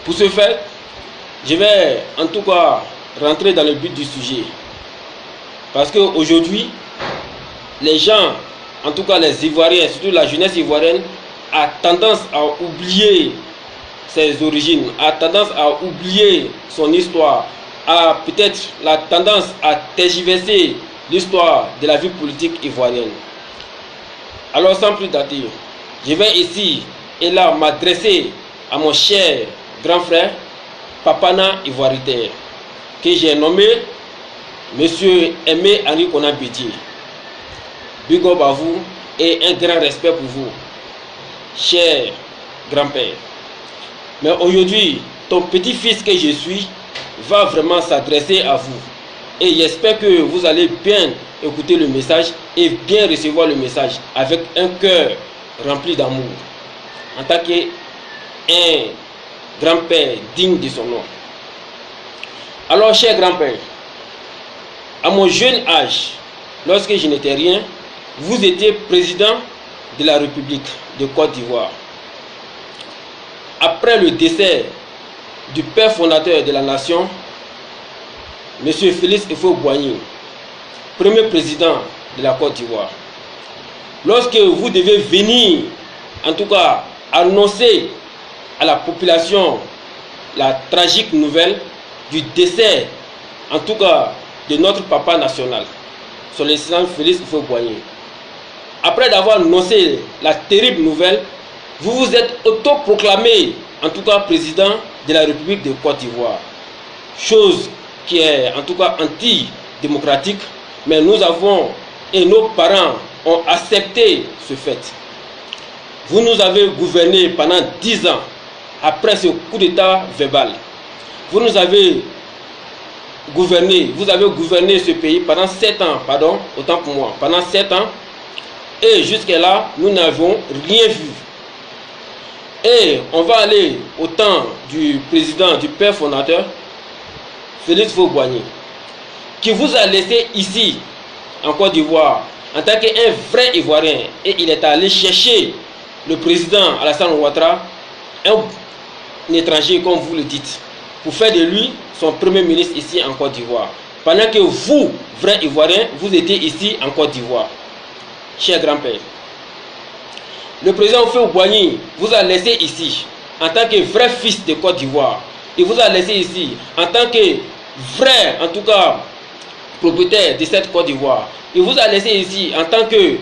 Pour ce faire, je vais en tout cas rentrer dans le but du sujet. Parce qu'aujourd'hui, les gens, en tout cas les Ivoiriens, surtout la jeunesse ivoirienne, a tendance à oublier ses origines, a tendance à oublier son histoire, a peut-être la tendance à tergiverser l'histoire de la vie politique ivoirienne. Alors sans plus tarder, je vais ici et là m'adresser à mon cher grand frère, Papana Ivoiritaire, que j'ai nommé Monsieur Aimé Henri Konan Bédié. Big up à vous et un grand respect pour vous, cher grand-père. Mais aujourd'hui, ton petit-fils que je suis va vraiment s'adresser à vous. Et j'espère que vous allez bien écouter le message et bien recevoir le message avec un cœur rempli d'amour. En tant qu'un grand-père digne de son nom. Alors, cher grand-père, à mon jeune âge, lorsque je n'étais rien, vous étiez président de la République de Côte d'Ivoire. Après le décès du père fondateur de la nation, M. Félix Houphouët-Boigny, premier président de la Côte d'Ivoire, lorsque vous devez venir, en tout cas, annoncer à la population la tragique nouvelle du décès, en tout cas, de notre papa national, son excellence Félix Houphouët-Boigny. Après d'avoir annoncé la terrible nouvelle, vous vous êtes autoproclamé, en tout cas, président de la République de Côte d'Ivoire. Chose qui est, en tout cas, anti-démocratique, mais nous avons, et nos parents ont accepté ce fait. Vous nous avez gouverné pendant 10 ans, après ce coup d'état verbal. Vous nous avez gouverné, vous avez gouverné ce pays pendant 7 ans, pardon, autant pour moi, pendant 7 ans, et jusqu'à là, nous n'avons rien vu. Et on va aller au temps du président, du père fondateur, Félix Houphouët-Boigny, qui vous a laissé ici, en Côte d'Ivoire, en tant qu'un vrai Ivoirien, et il est allé chercher le président Alassane Ouattara, un étranger comme vous le dites, pour faire de lui son premier ministre ici en Côte d'Ivoire. Pendant que vous, vrai Ivoirien, vous étiez ici en Côte d'Ivoire. Cher grand-père, le président Houphouët-Boigny vous a laissé ici en tant que vrai fils de Côte d'Ivoire. Il vous a laissé ici en tant que vrai, en tout cas, propriétaire de cette Côte d'Ivoire. Il vous a laissé ici en tant que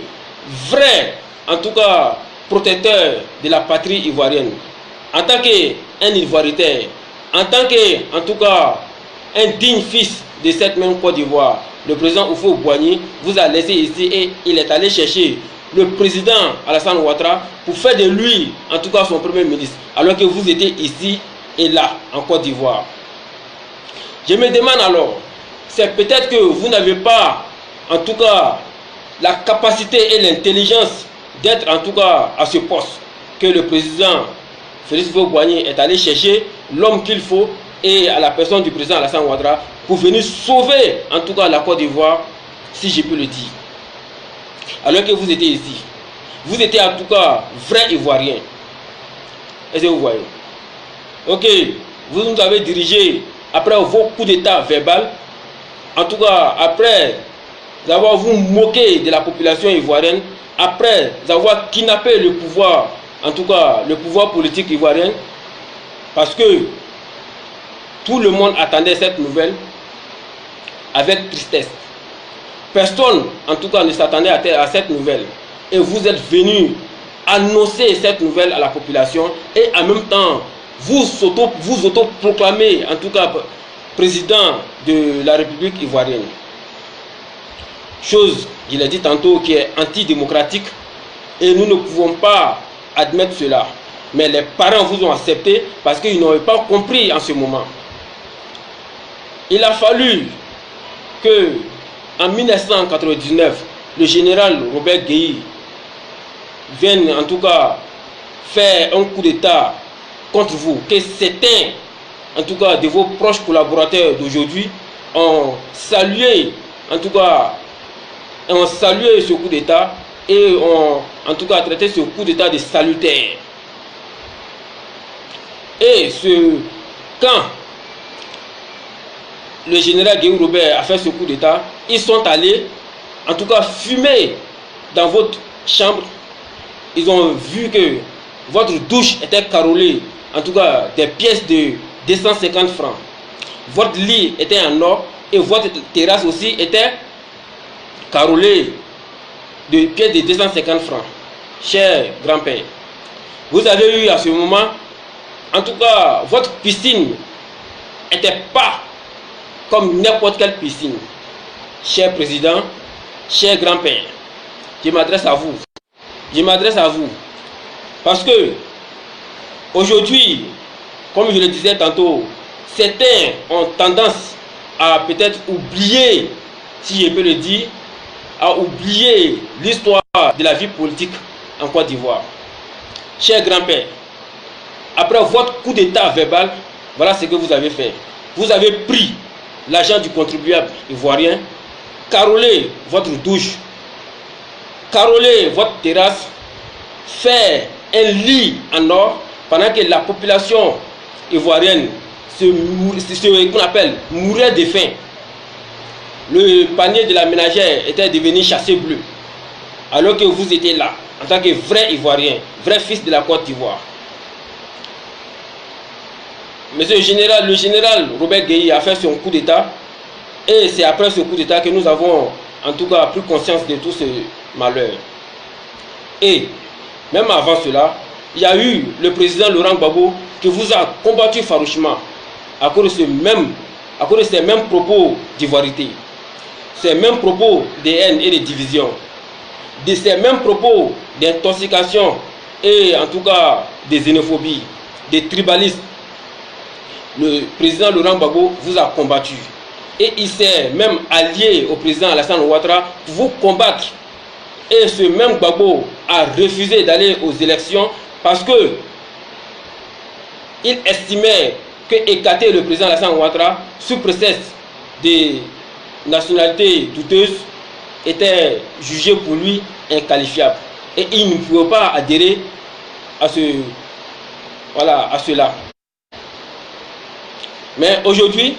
vrai, en tout cas, protecteur de la patrie ivoirienne. En tant qu'un Ivoiritaire, en tant que, en tout cas, un digne fils de cette même Côte d'Ivoire, le président Houphouët-Boigny vous a laissé ici et il est allé chercher le président Alassane Ouattara pour faire de lui, en tout cas, son premier ministre, alors que vous étiez ici et là, en Côte d'Ivoire. Je me demande alors, c'est peut-être que vous n'avez pas, en tout cas, la capacité et l'intelligence d'être, en tout cas, à ce poste que le président Félix Houphouët-Boigny est allé chercher l'homme qu'il faut et à la personne du président Alassane Ouattara pour venir sauver, en tout cas, la Côte d'Ivoire, si je peux le dire. Alors que vous étiez ici. Vous étiez en tout cas vrai Ivoirien. Est-ce que vous voyez? Ok, vous nous avez dirigé après vos coups d'état verbal. En tout cas, après avoir vous moqué de la population ivoirienne, après avoir kidnappé le pouvoir, en tout cas le pouvoir politique ivoirien, parce que tout le monde attendait cette nouvelle avec tristesse. Personne, en tout cas, ne s'attendait à cette nouvelle. Et vous êtes venu annoncer cette nouvelle à la population et en même temps, vous autoproclamez, en tout cas, président de la République ivoirienne. Chose, je l'ai dit tantôt, qui est antidémocratique et nous ne pouvons pas admettre cela. Mais les parents vous ont accepté parce qu'ils n'avaient pas compris en ce moment. Il a fallu que en 1999, le général Robert Guéhi vienne en tout cas faire un coup d'état contre vous, que certains, en tout cas de vos proches collaborateurs d'aujourd'hui, ont salué, en tout cas, ont salué ce coup d'état et ont en tout cas traité ce coup d'état de salutaire. Et quand le général Guéhi Robert a fait ce coup d'État, ils sont allés, en tout cas, fumer dans votre chambre. Ils ont vu que votre douche était carrelée, en tout cas, des pièces de 250 francs. Votre lit était en or et votre terrasse aussi était carrelée de pièces de 250 francs. Cher grand-père, vous avez eu à ce moment, en tout cas, votre piscine n'était pas comme n'importe quelle piscine. Cher président, cher grand-père, je m'adresse à vous. Je m'adresse à vous. Parce que, aujourd'hui, comme je le disais tantôt, certains ont tendance à peut-être oublier, si je peux le dire, à oublier l'histoire de la vie politique en Côte d'Ivoire. Cher grand-père, après votre coup d'état verbal, voilà ce que vous avez fait. Vous avez pris l'argent du contribuable ivoirien, carrelé votre douche, carrelé votre terrasse, faire un lit en or pendant que la population ivoirienne qu'on appelle mourait de faim. Le panier de la ménagère était devenu chassé bleu, alors que vous étiez là en tant que vrai Ivoirien, vrai fils de la Côte d'Ivoire. Monsieur le général Robert Guéhi a fait son coup d'état, et c'est après ce coup d'état que nous avons en tout cas pris conscience de tout ce malheur. Et même avant cela, il y a eu le président Laurent Gbagbo qui vous a combattu farouchement à cause de ces mêmes propos d'ivoirité, ces mêmes propos de haine et de division, de ces mêmes propos d'intoxication et en tout cas de xénophobie, de tribalisme. Le président Laurent Gbagbo vous a combattu et il s'est même allié au président Alassane Ouattara pour vous combattre. Et ce même Gbagbo a refusé d'aller aux élections parce que il estimait que écarter le président Alassane Ouattara sous prétexte de nationalité douteuse était jugé pour lui inqualifiable. Et il ne pouvait pas adhérer à cela. Mais aujourd'hui,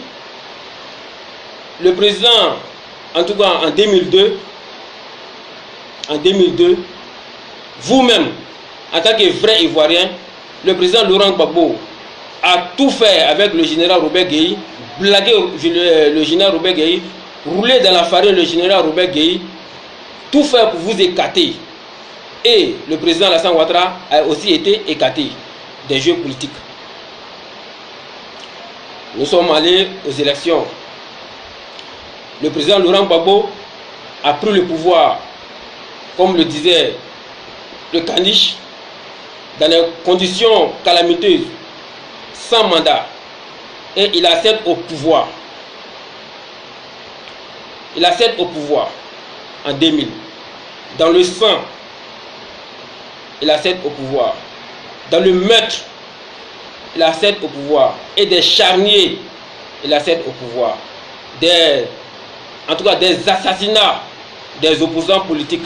le président, en tout cas en 2002, vous-même, en tant que vrai Ivoirien, le président Laurent Gbagbo a tout fait avec le général Robert Guéhi, blaguer le général Robert Guéhi, rouler dans la farine le général Robert Guéhi, tout faire pour vous écarter. Et le président Alassane Ouattara a aussi été écarté des jeux politiques. Nous sommes allés aux élections. Le président Laurent Gbagbo a pris le pouvoir, comme le disait le caniche, dans des conditions calamiteuses, sans mandat. Et il accède au pouvoir. Il accède au pouvoir en 2000. Dans le sang, il accède au pouvoir. Dans le meurtre, il accède au pouvoir. Et des charniers, il accède au pouvoir. En tout cas, des assassinats des opposants politiques,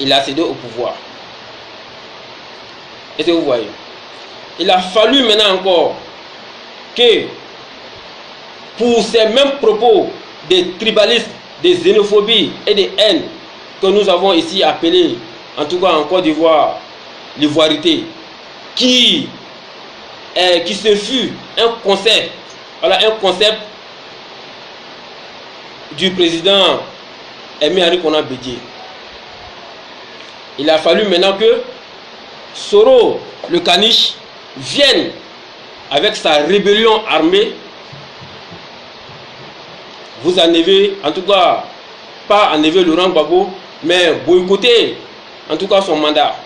il a accédé au pouvoir. Est-ce que vous voyez? Il a fallu maintenant encore que, pour ces mêmes propos de tribalisme, de xénophobie et de haine que nous avons ici appelés, en tout cas en Côte d'Ivoire, l'ivoirité, qui se fut un concept, un concept du président Aimé Henri Konan Bédié. Il a fallu maintenant que Soro, le caniche, vienne avec sa rébellion armée, vous enlevez, en tout cas, pas enlever Laurent Gbagbo, mais boycotter, en tout cas, son mandat.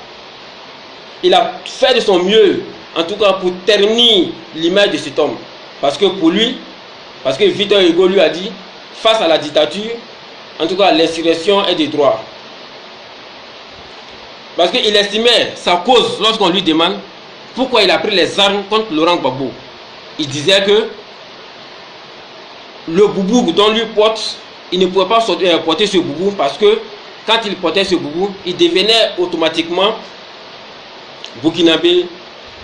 Il a fait de son mieux, en tout cas, pour ternir l'image de cet homme. Parce que pour lui, parce que Victor Hugo lui a dit, face à la dictature, en tout cas, l'insurrection est des droits. Parce qu'il estimait sa cause lorsqu'on lui demande pourquoi il a pris les armes contre Laurent Gbagbo. Il disait que le boubou dont lui porte, il ne pouvait pas porter ce boubou parce que quand il portait ce boubou, il devenait automatiquement burkinabé,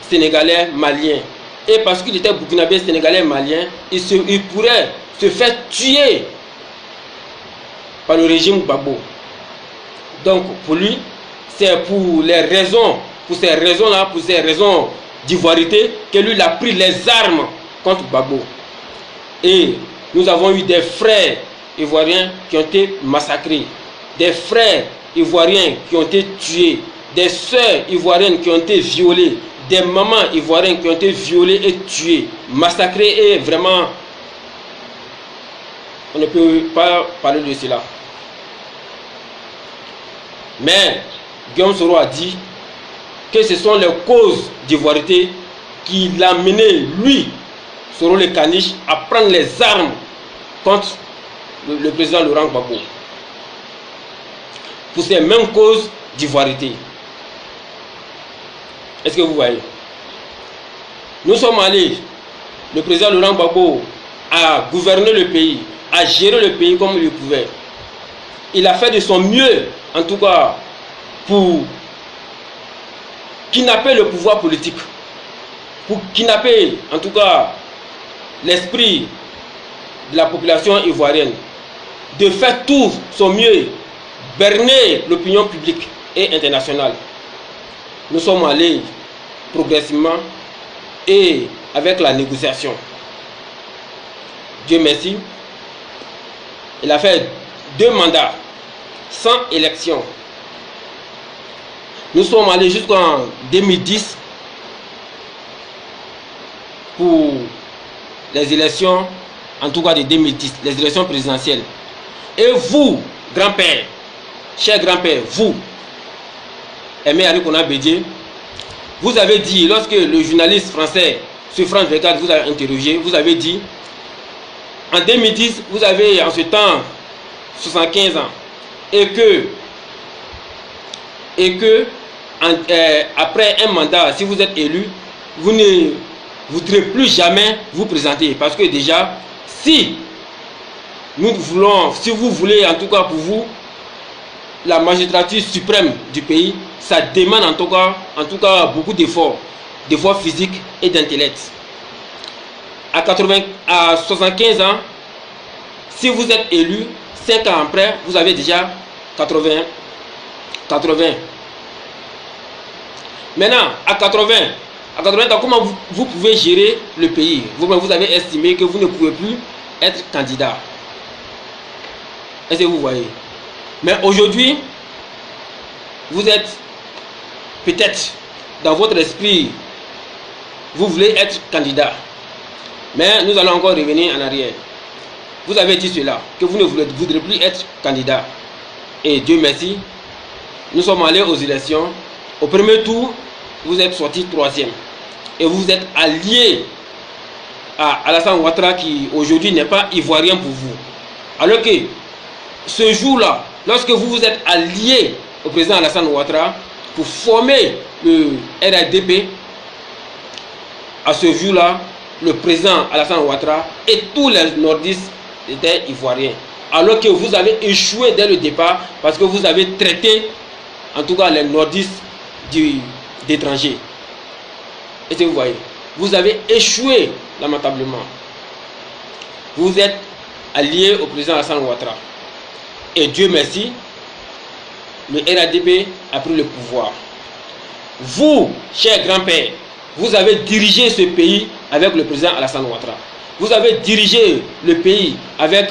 sénégalais, malien. et parce qu'il était burkinabé, sénégalais, malien, il pourrait se faire tuer par le régime Gbagbo. Donc pour lui, c'est pour ces raisons d'ivoirité, que lui a pris les armes contre Gbagbo. Et nous avons eu des frères ivoiriens qui ont été massacrés, des frères ivoiriens qui ont été tués, des sœurs ivoiriennes qui ont été violées, des mamans ivoiriennes qui ont été violées et tuées, massacrées, et vraiment, on ne peut pas parler de cela. Mais Guillaume Soro a dit que ce sont les causes d'ivoirité qui l'ont mené, lui, Soro le Caniche, à prendre les armes contre le président Laurent Gbagbo. Pour ces mêmes causes d'ivoirité. Est-ce que vous voyez? Nous sommes allés, le président Laurent Gbagbo a gouverné le pays, a géré le pays comme il le pouvait. Il a fait de son mieux, en tout cas, pour kidnapper le pouvoir politique, pour kidnapper, en tout cas, l'esprit de la population ivoirienne, de faire tout son mieux, berner l'opinion publique et internationale. Nous sommes allés progressivement et avec la négociation. Dieu merci, il a fait 2 mandats sans élection. Nous sommes allés jusqu'en 2010 pour les élections, en tout cas de 2010, les élections présidentielles. Et vous, grand-père, cher grand-père, vous, Aimé Arikona Bédié, vous avez dit, lorsque le journaliste français sur France 24 vous a interrogé, vous avez dit, en 2010, vous avez en ce temps 75 ans, et que après un mandat, si vous êtes élu, vous ne voudrez plus jamais vous présenter, parce que déjà, si vous voulez, en tout cas pour vous, la magistrature suprême du pays, ça demande en tout cas beaucoup d'efforts physiques et d'intellect. À 75 ans, si vous êtes élu, 5 ans après, vous avez déjà 80. Maintenant, à 80 ans, comment vous pouvez gérer le pays? Vous avez estimé que vous ne pouvez plus être candidat. Est-ce que vous voyez? Mais aujourd'hui, vous êtes peut-être dans votre esprit, vous voulez être candidat. Mais nous allons encore revenir en arrière. Vous avez dit cela, que vous ne voudrez plus être candidat. Et Dieu merci, nous sommes allés aux élections. Au premier tour, vous êtes sorti 3e. Et vous êtes allié à Alassane Ouattara, qui aujourd'hui n'est pas ivoirien pour vous. Alors que ce jour-là, lorsque vous vous êtes allié au président Alassane Ouattara pour former le RADP, à ce jour-là, le président Alassane Ouattara et tous les nordistes étaient ivoiriens. Alors que vous avez échoué dès le départ parce que vous avez traité, en tout cas les nordistes d'étrangers. Est-ce que vous voyez? Vous avez échoué lamentablement. Vous êtes allié au président Alassane Ouattara. Et Dieu merci, le RADP a pris le pouvoir. Vous, cher grand-père, vous avez dirigé ce pays avec le président Alassane Ouattara. Vous avez dirigé le pays avec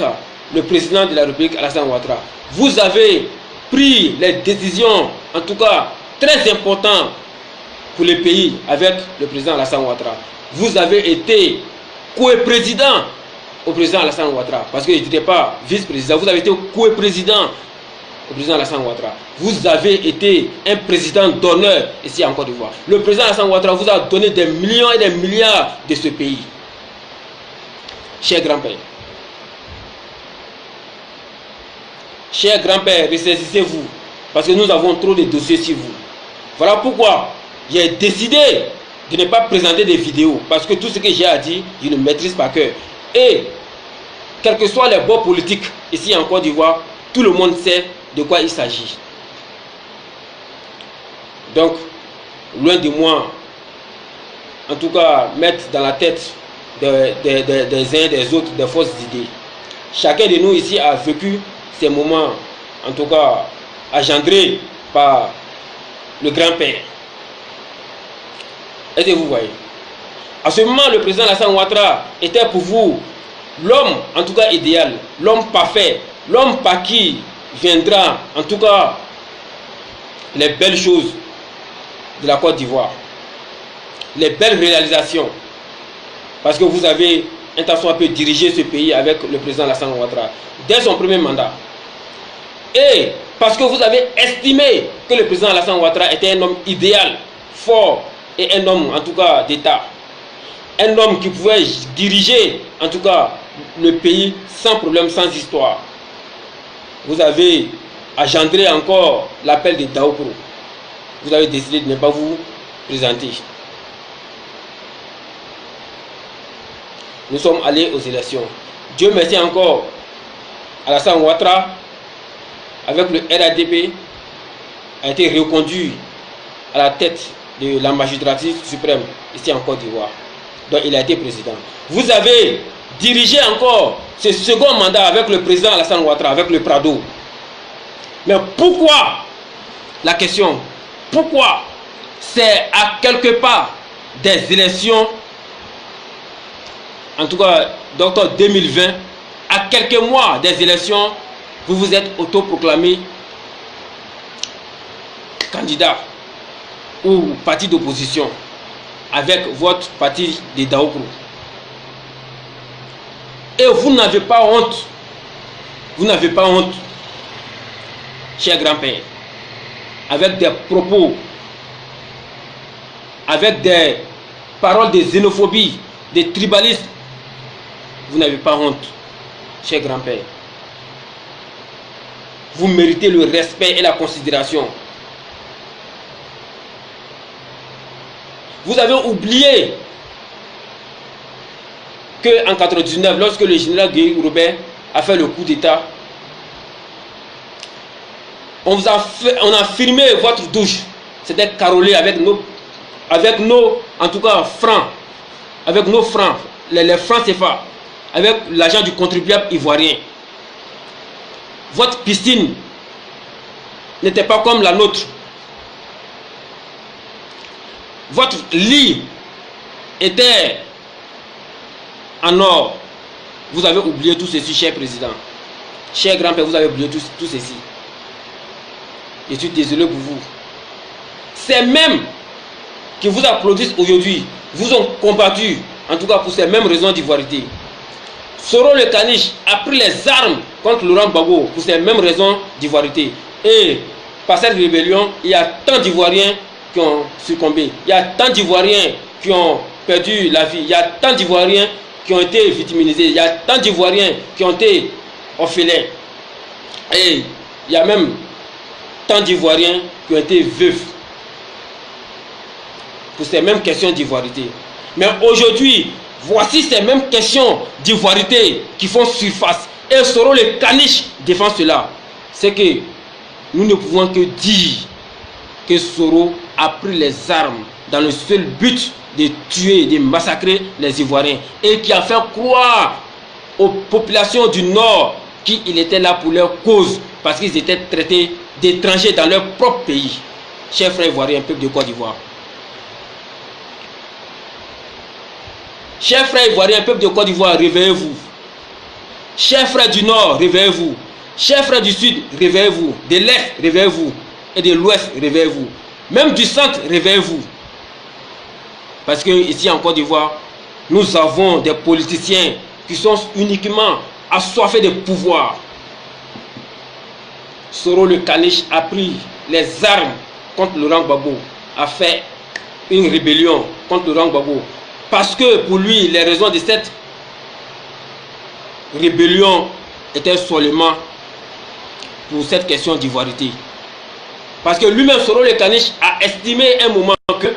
le président de la République Alassane Ouattara. Vous avez pris les décisions, en tout cas très importantes pour le pays avec le président Alassane Ouattara. Vous avez été co-président au président Alassane Ouattara, parce qu'il n'était pas vice-président. Vous avez été co-président au président Alassane Ouattara. Vous avez été un président d'honneur ici en Côte d'Ivoire. Le président Alassane Ouattara vous a donné des millions et des milliards de ce pays. Cher grand-père, ressaisissez-vous, parce que nous avons trop de dossiers sur vous. Voilà pourquoi j'ai décidé de ne pas présenter des vidéos, parce que tout ce que j'ai à dire, je ne maîtrise pas cœur. Et quels que soient les bords politiques ici en Côte d'Ivoire, tout le monde sait de quoi il s'agit. Donc, loin de moi en tout cas, mettre dans la tête des uns et des autres des fausses idées. Chacun de nous ici a vécu ces moments, en tout cas, engendrés par le grand-père. Est-ce que vous voyez? À ce moment, le président Alassane Ouattara était pour vous l'homme, en tout cas, idéal, l'homme parfait, l'homme par qui viendra, en tout cas, les belles choses de la Côte d'Ivoire, les belles réalisations. Parce que vous avez intention à diriger ce pays avec le président Alassane Ouattara dès son premier mandat. Et parce que vous avez estimé que le président Alassane Ouattara était un homme idéal, fort et un homme en tout cas d'État. Un homme qui pouvait diriger en tout cas le pays sans problème, sans histoire. Vous avez engendré encore l'appel de Daoukro. Vous avez décidé de ne pas vous présenter. Nous sommes allés aux élections. Dieu merci encore, Alassane Ouattara, avec le RADP, a été reconduit à la tête de la magistrature suprême ici en Côte d'Ivoire. Donc il a été président. Vous avez dirigé encore ce second mandat avec le président Alassane Ouattara, avec le Prado. Mais pourquoi? La question, pourquoi? C'est à quelque part des élections, en tout cas d'octobre 2020, à quelques mois des élections, vous vous êtes autoproclamé candidat ou parti d'opposition avec votre parti de Daoukro. Et vous n'avez pas honte. Vous n'avez pas honte, cher grand-père, avec des propos, avec des paroles de xénophobie, de tribalisme. Vous n'avez pas honte, cher grand-père. Vous méritez le respect et la considération. Vous avez oublié qu'en 1999, lorsque le général Guy Robert a fait le coup d'État, on a filmé votre douche. C'était carolé avec nos, en tout cas, francs, avec nos francs, les francs CFA, avec l'argent du contribuable ivoirien. Votre piscine n'était pas comme la nôtre. Votre lit était en or. Vous avez oublié tout ceci, cher président. Cher grand-père, vous avez oublié tout ceci. Je suis désolé pour vous. Ces mêmes qui vous applaudissent aujourd'hui vous ont combattu, en tout cas pour ces mêmes raisons d'ivoirité. Soro le Caniche a pris les armes contre Laurent Gbagbo pour ces mêmes raisons d'ivoirité. Et par cette rébellion, il y a tant d'Ivoiriens qui ont succombé. Il y a tant d'Ivoiriens qui ont perdu la vie. Il y a tant d'Ivoiriens qui ont été victimisés. Il y a tant d'Ivoiriens qui ont été orphelins. Et il y a même tant d'Ivoiriens qui ont été veufs pour ces mêmes questions d'ivoirité. Mais aujourd'hui, voici ces mêmes questions d'ivoirité qui font surface. Et Soro le Caniche défend cela. C'est que nous ne pouvons que dire que Soro a pris les armes dans le seul but de tuer, de massacrer les Ivoiriens. Et qui a fait croire aux populations du Nord qu'il était là pour leur cause. Parce qu'ils étaient traités d'étrangers dans leur propre pays. Chers frères ivoiriens, peuple de Côte d'Ivoire. Chers frères ivoiriens, peuple de Côte d'Ivoire, réveillez-vous. Chers frères du Nord, réveillez-vous. Chers frères du Sud, réveillez-vous. De l'Est, réveillez-vous. Et de l'Ouest, réveillez-vous. Même du Centre, réveillez-vous. Parce que ici en Côte d'Ivoire, nous avons des politiciens qui sont uniquement assoiffés de pouvoir. Soro le Caniche a pris les armes contre Laurent Gbagbo, a fait une rébellion contre Laurent Gbagbo. Parce que pour lui, les raisons de cette rébellion étaient seulement pour cette question d'ivoirité. Parce que lui-même, Soro le Caniche, a estimé un moment que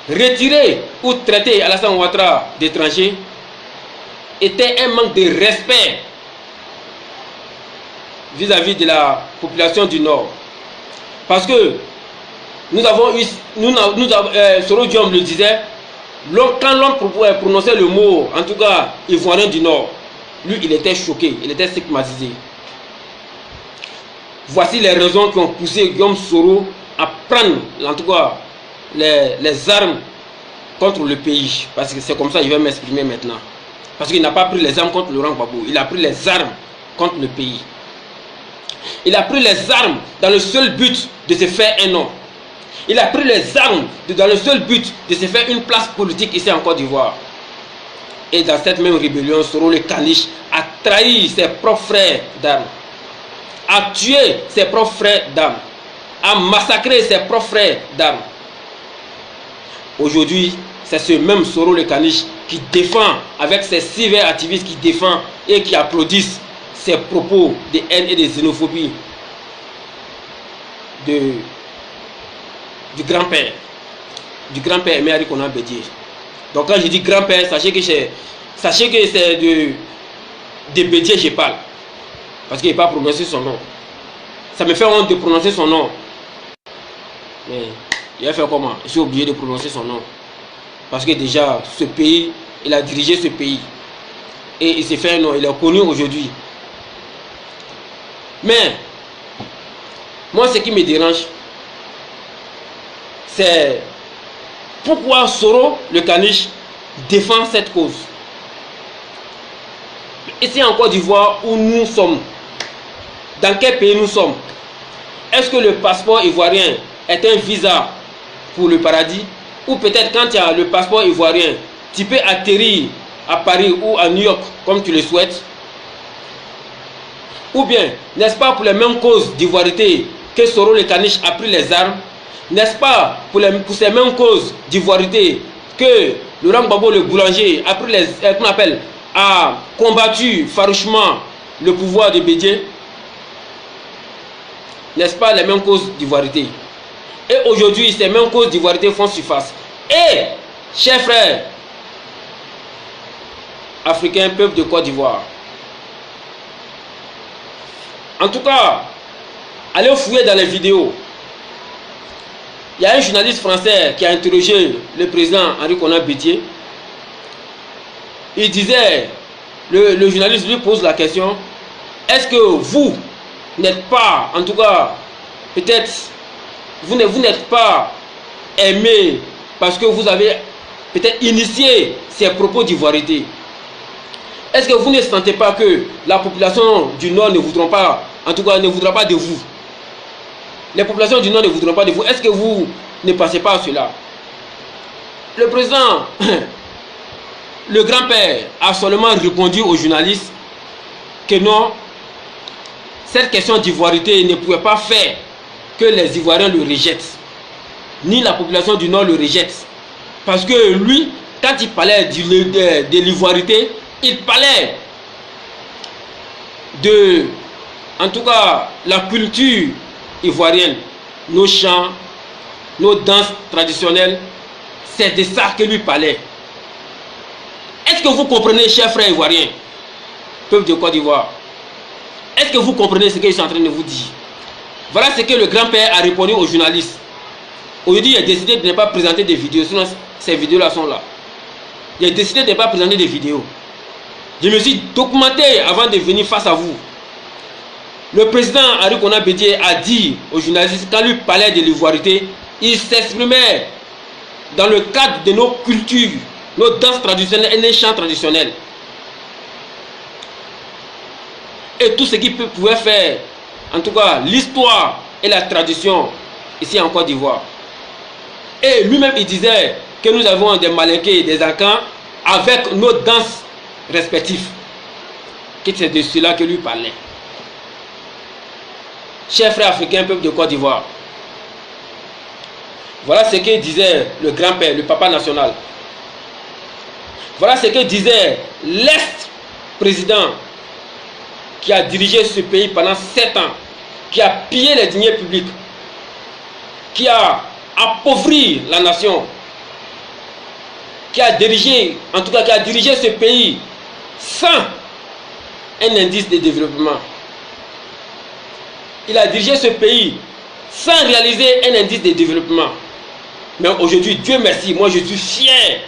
retirer ou traiter Alassane Ouattara d'étranger était un manque de respect vis-à-vis de la population du Nord. Parce que nous avons eu, Soro Diom le disait, quand l'homme prononçait le mot, en tout cas ivoirien du Nord, lui il était choqué, il était stigmatisé. Voici les raisons qui ont poussé Guillaume Soro à prendre, en tout cas, les armes contre le pays. Parce que c'est comme ça que je vais m'exprimer maintenant. Parce qu'il n'a pas pris les armes contre Laurent Gbagbo, il a pris les armes contre le pays. Il a pris les armes dans le seul but de se faire un nom. Il a pris les armes dans le seul but de se faire une place politique ici en Côte d'Ivoire. Et dans cette même rébellion, Soro le Caniche a trahi ses propres frères d'armes, a tué ses propres frères d'armes, a massacré ses propres frères d'armes. Aujourd'hui, c'est ce même Soro le Caniche qui défend, avec ses 6 verts activistes qui défend et qui applaudissent ces propos de haine et de xénophobie du grand-père Aimé Arikona Bédié. Donc quand je dis grand-père, sachez que c'est de Bédié je parle. Parce qu'il n'a pas prononcé son nom. Ça me fait honte de prononcer son nom. Mais il va faire comment? Je suis obligé de prononcer son nom. Parce que déjà, ce pays, il a dirigé ce pays. Et il s'est fait un nom, il est connu aujourd'hui. Mais, moi ce qui me dérange, c'est pourquoi Soro le Caniche défend cette cause. Ici en Côte d'Ivoire où nous sommes, dans quel pays nous sommes? Est-ce que le passeport ivoirien est un visa pour le paradis? Ou peut-être quand tu as le passeport ivoirien, tu peux atterrir à Paris ou à New York comme tu le souhaites? Ou bien, n'est-ce pas pour les mêmes causes d'ivoirité que Soro le Caniche a pris les armes? N'est-ce pas pour ces mêmes causes d'ivoirité que Laurent Gbagbo le boulanger a pris a combattu farouchement le pouvoir de Bédié? N'est-ce pas les mêmes causes d'ivoirité? Et aujourd'hui, ces mêmes causes d'ivoirité font surface. Et, chers frères africains, peuple de Côte d'Ivoire, en tout cas, allez fouiller dans les vidéos. Il y a un journaliste français qui a interrogé le président Arikona Bédié. Il disait, le journaliste lui pose la question, est-ce que vous n'êtes pas, en tout cas, peut-être, vous n'êtes pas aimé parce que vous avez peut-être initié ces propos d'ivoirité? Est-ce que vous ne sentez pas que la population du Nord ne voudront pas, en tout cas ne voudra pas de vous? Les populations du Nord ne voudront pas de vous. Est-ce que vous ne pensez pas à cela? Le président, le grand-père, a seulement répondu aux journalistes que non, cette question d'ivoirité ne pouvait pas faire que les Ivoiriens le rejettent, ni la population du Nord le rejette. Parce que lui, quand il parlait de l'ivoirité, il parlait de, en tout cas, la culture ivoirienne, nos chants, nos danses traditionnelles. C'est de ça que lui parlait. Est-ce que vous comprenez, chers frères ivoiriens, peuple de Côte d'Ivoire? Est-ce que vous comprenez ce que je suis en train de vous dire? Voilà ce que le grand-père a répondu aux journalistes. Aujourd'hui, il a décidé de ne pas présenter des vidéos, sinon ces vidéos-là sont là. Il a décidé de ne pas présenter des vidéos. Je me suis documenté avant de venir face à vous. Le président Arikona Bédié a dit aux journalistes, quand lui parlait de l'ivoirité, il s'exprimait dans le cadre de nos cultures, nos danses traditionnelles et nos chants traditionnels. Et tout ce qu'il pouvait faire, en tout cas l'histoire et la tradition ici en Côte d'Ivoire. Et lui-même il disait que nous avons des Malinqués et des Ankans avec nos danses respectives. Que c'est de cela que lui parlait. Chers frères africains, peuple de Côte d'Ivoire, voilà ce que disait le grand-père, le papa national. Voilà ce que disait l'ex-président qui a dirigé ce pays pendant 7 ans, qui a pillé les deniers publics, qui a appauvri la nation, qui a dirigé, en tout cas qui a dirigé ce pays sans un indice de développement. Il a dirigé ce pays sans réaliser un indice de développement. Mais aujourd'hui, Dieu merci, moi je suis fier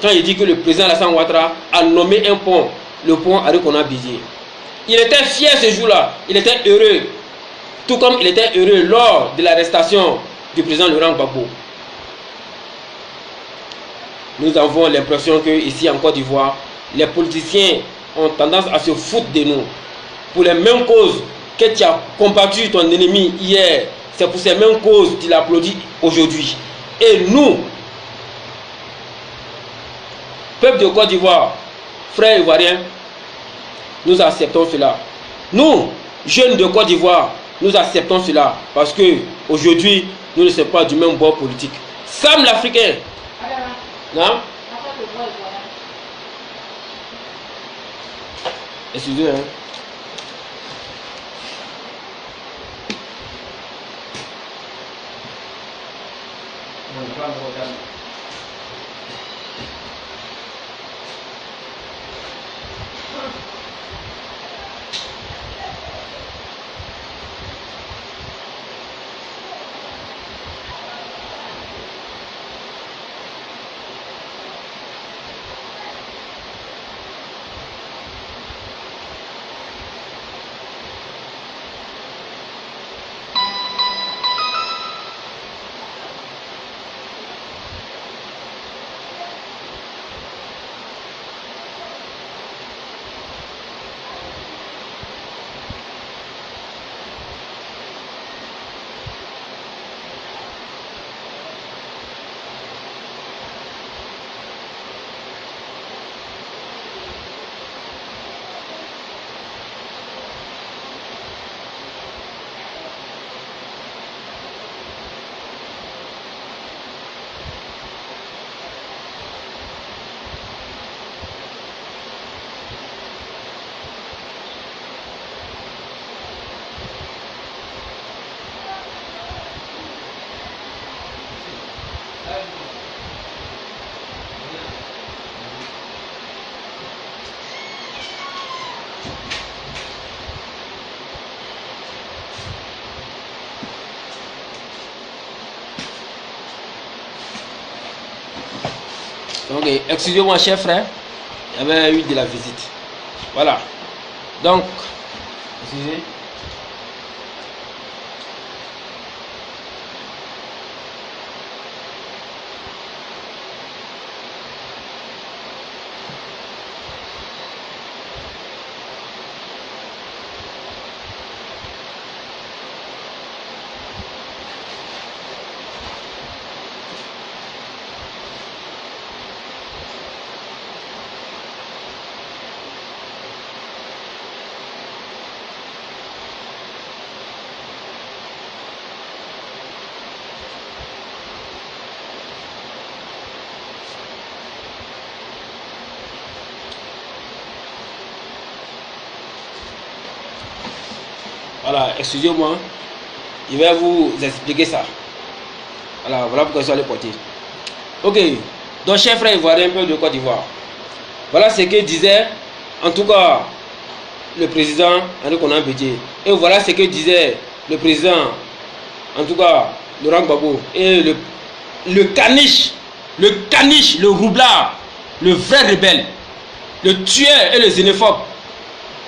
quand il dit que le président Alassane Ouattara a nommé un pont, le pont Arikona Bédié. Il était fier ce jour-là, il était heureux, tout comme il était heureux lors de l'arrestation du président Laurent Gbagbo. Nous avons l'impression que ici en Côte d'Ivoire, les politiciens ont tendance à se foutre de nous. Pour les mêmes causes que tu as combattu ton ennemi hier, c'est pour ces mêmes causes qu'il applaudit aujourd'hui. Et nous, peuple de Côte d'Ivoire, frères ivoiriens, nous acceptons cela. Nous, jeunes de Côte d'Ivoire, nous acceptons cela parce que aujourd'hui, nous ne sommes pas du même bord politique. Sam l'Africain. Non? Excusez, hein. Donc, excusez-moi, cher frère, il y avait eu de la visite. Voilà. Donc, excusez. Voilà, excusez-moi, je vais vous expliquer ça. Voilà, voilà pourquoi je suis allé porter. Ok, donc chers frères ivoiriens, un peu de Côte d'Ivoire. Voilà ce que disait, en tout cas, le président Henri Konan Bédié. Et voilà ce que disait le président, en tout cas, Laurent Gbagbo. Et le caniche, le roublard, le vrai rebelle, le tueur et le xénophobe,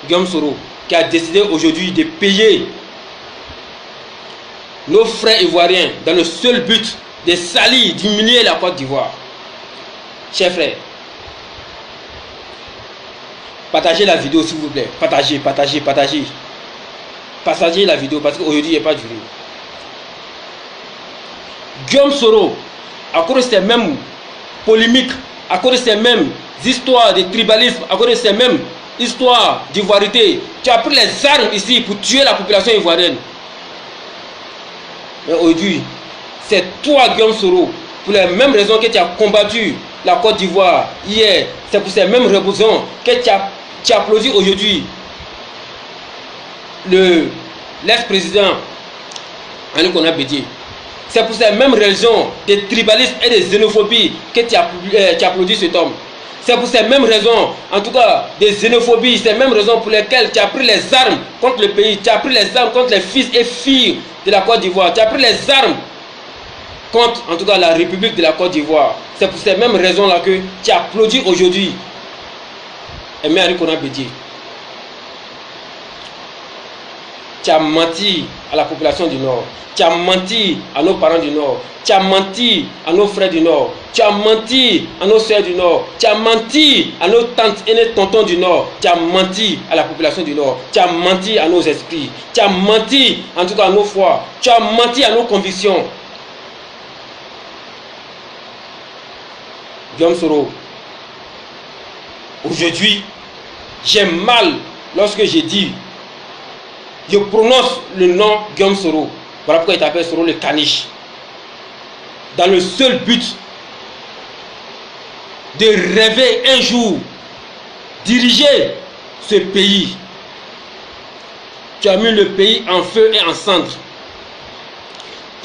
Guillaume Soro, qui a décidé aujourd'hui de payer nos frères ivoiriens dans le seul but de salir, d'humilier la Côte d'Ivoire. Chers frères, partagez la vidéo s'il vous plaît. Partagez la vidéo parce qu'aujourd'hui il n'y a pas de vidéo. Guillaume Soro, à cause de ces mêmes polémiques, à cause de ces mêmes histoires de tribalisme, à cause de ces mêmes histoires d'ivoirité, tu as pris les armes ici pour tuer la population ivoirienne. Mais aujourd'hui, c'est toi Guillaume Soro, pour les mêmes raisons que tu as combattu la Côte d'Ivoire hier, c'est pour ces mêmes raisons que tu applaudis aujourd'hui l'ex-président Henri Konan Bédié. C'est pour ces mêmes raisons de tribalisme et de xénophobie que tu applaudis cet homme. C'est pour ces mêmes raisons, en tout cas, de xénophobie, ces mêmes raisons pour lesquelles tu as pris les armes contre le pays, tu as pris les armes contre les fils et filles de la Côte d'Ivoire. Tu as pris les armes contre, en tout cas, la République de la Côte d'Ivoire. C'est pour ces mêmes raisons-là que tu applaudis aujourd'hui Aimé Henri Konan Bédié. Tu as menti à la population du Nord. Tu as menti à nos parents du Nord. Tu as menti à nos frères du Nord. Tu as menti à nos soeurs du Nord. Tu as menti à nos tantes et nos tontons du Nord. Tu as menti à la population du Nord. Tu as menti à nos esprits. Tu as menti, en tout cas, à nos foi. Tu as menti à nos convictions. Guillaume Soro, aujourd'hui, j'ai mal lorsque j'ai dit, je prononce le nom Guillaume Soro. Voilà pourquoi il t'appelle Soro le caniche. Dans le seul but de rêver un jour, diriger ce pays. Tu as mis le pays en feu et en cendres.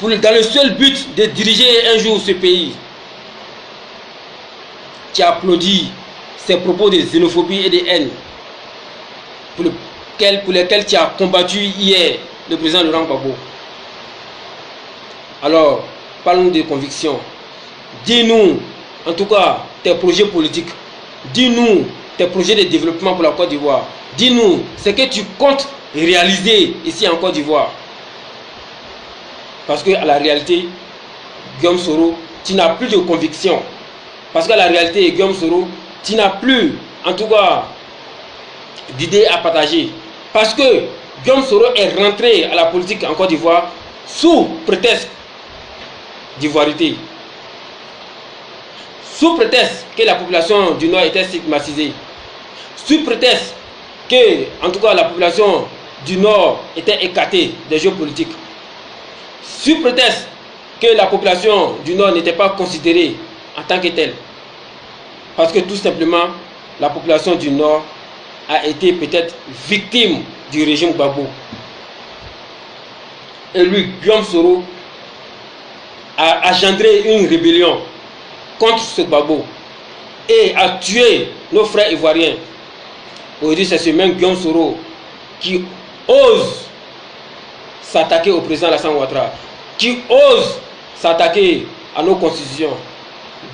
Dans le seul but de diriger un jour ce pays. Tu as applaudi ces propos de xénophobie et de haine pour lesquels tu as combattu hier le président Laurent Gbagbo. Alors, parle-nous de convictions. Dis-nous, en tout cas, tes projets politiques. Dis-nous tes projets de développement pour la Côte d'Ivoire. Dis-nous ce que tu comptes réaliser ici en Côte d'Ivoire. Parce qu'à la réalité, Guillaume Soro, tu n'as plus de conviction. Parce qu'à la réalité, Guillaume Soro, tu n'as plus, en tout cas, d'idées à partager. Parce que Guillaume Soro est rentré à la politique en Côte d'Ivoire sous prétexte d'ivoirité. Sous prétexte que la population du Nord était stigmatisée. Sous prétexte que, en tout cas, la population du Nord était écartée des jeux politiques. Sous prétexte que la population du Nord n'était pas considérée en tant que telle. Parce que tout simplement, la population du Nord a été peut-être victime du régime Gbagbo. Et lui, Guillaume Soro, a engendré une rébellion contre ce Gbagbo et a tué nos frères ivoiriens. Aujourd'hui, c'est ce même Guillaume Soro qui ose s'attaquer au président Alassane Ouattara, qui ose s'attaquer à nos constitutions.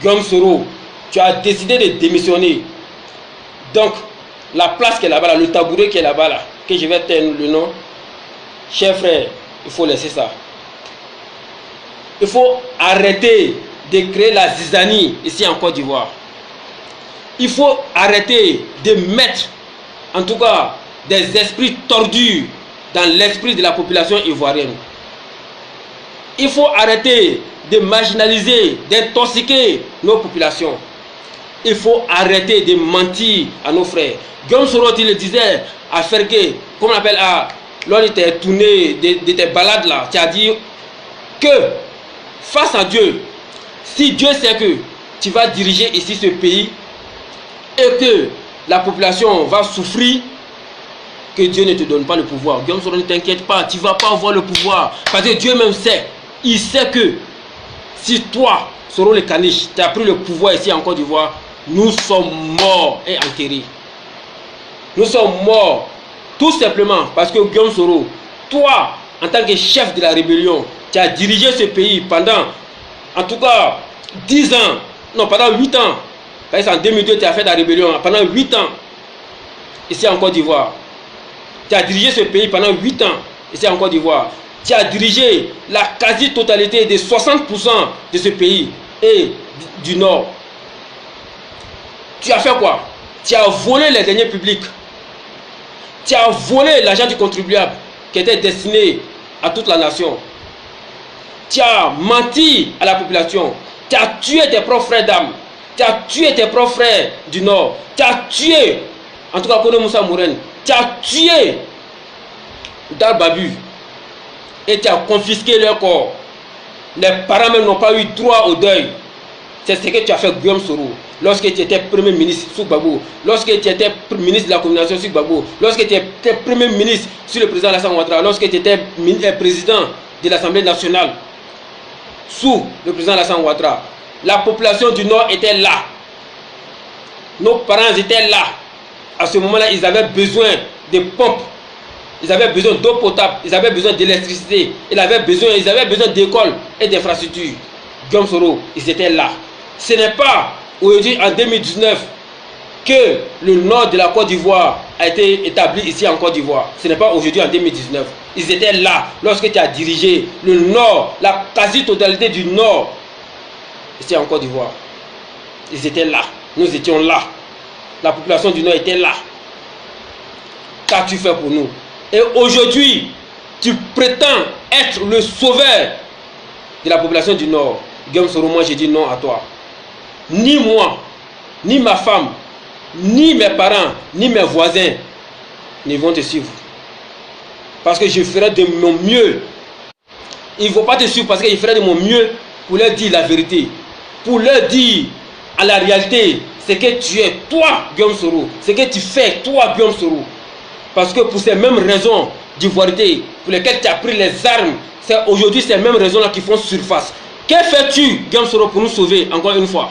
Guillaume Soro, tu as décidé de démissionner. Donc, la place qui est là-bas, le tabouret qui est là-bas, là, que je vais taire le nom, cher frère, il faut laisser ça. Il faut arrêter de créer la zizanie ici en Côte d'Ivoire. Il faut arrêter de mettre, en tout cas, des esprits tordus dans l'esprit de la population ivoirienne. Il faut arrêter de marginaliser, d'intoxiquer nos populations. Il faut arrêter de mentir à nos frères. Guillaume Soro, il le disait à Fergué, comment on appelle, lors de tes tournées, de tes balades là, tu as dit que face à Dieu, si Dieu sait que tu vas diriger ici ce pays et que la population va souffrir, que Dieu ne te donne pas le pouvoir. Guillaume Soro, ne t'inquiète pas, tu ne vas pas avoir le pouvoir. Parce que Dieu même sait, il sait que si toi, Soro le caniche, tu as pris le pouvoir ici en Côte d'Ivoire, nous sommes morts et enterrés. Nous sommes morts tout simplement parce que Guillaume Soro, toi, en tant que chef de la rébellion, tu as dirigé ce pays pendant, en tout cas, 10 ans, non, pendant 8 ans. Parce qu'en 2002, tu as fait la rébellion pendant 8 ans, ici en Côte d'Ivoire. Tu as dirigé ce pays pendant 8 ans, ici en Côte d'Ivoire. Tu as dirigé la quasi-totalité des 60% de ce pays et du Nord. Tu as fait quoi? Tu as volé les deniers publics. Tu as volé l'argent du contribuable qui était destiné à toute la nation. Tu as menti à la population. Tu as tué tes propres frères d'âme. Tu as tué tes propres frères du Nord. Tu as tué, en tout cas, Kone Moussa Mouren. Tu as tué Dar Babu. Et tu as confisqué leur corps. Les parents même n'ont pas eu droit au deuil. C'est ce que tu as fait, Guillaume Soro. Lorsque tu étais Premier ministre sous Gbagbo, lorsque tu étais ministre de la communication sous Gbagbo, lorsque tu étais Premier ministre sur le président Alassane Ouattara, lorsque tu étais président de l'Assemblée nationale sous le président Alassane Ouattara, la population du Nord était là. Nos parents étaient là. À ce moment-là, ils avaient besoin de pompes ils avaient besoin d'eau potable, ils avaient besoin d'électricité, ils avaient besoin d'écoles et d'infrastructures. Guillaume Soro, ils étaient là. Ce n'est pas aujourd'hui en 2019 que le nord de la Côte d'Ivoire a été établi ici en Côte d'Ivoire. Ce n'est pas aujourd'hui en 2019. Ils étaient là lorsque tu as dirigé le nord, la quasi-totalité du nord ici en Côte d'Ivoire. Ils étaient là. Nous étions là. La population du nord était là. Qu'as-tu fait pour nous? Et aujourd'hui, tu prétends être le sauveur de la population du nord. Guillaume Soro, moi j'ai dit non à toi. Ni moi, ni ma femme, ni mes parents, ni mes voisins ne vont te suivre. Parce que je ferai de mon mieux. Ils ne vont pas te suivre parce que je ferai de mon mieux pour leur dire la vérité. Pour leur dire à la réalité ce que tu es, toi, Guillaume Soro. Ce que tu fais, toi, Guillaume Soro. Parce que pour ces mêmes raisons d'ivoirité pour lesquelles tu as pris les armes, c'est aujourd'hui ces mêmes raisons-là qui font surface. Que fais-tu, Guillaume Soro, pour nous sauver encore une fois?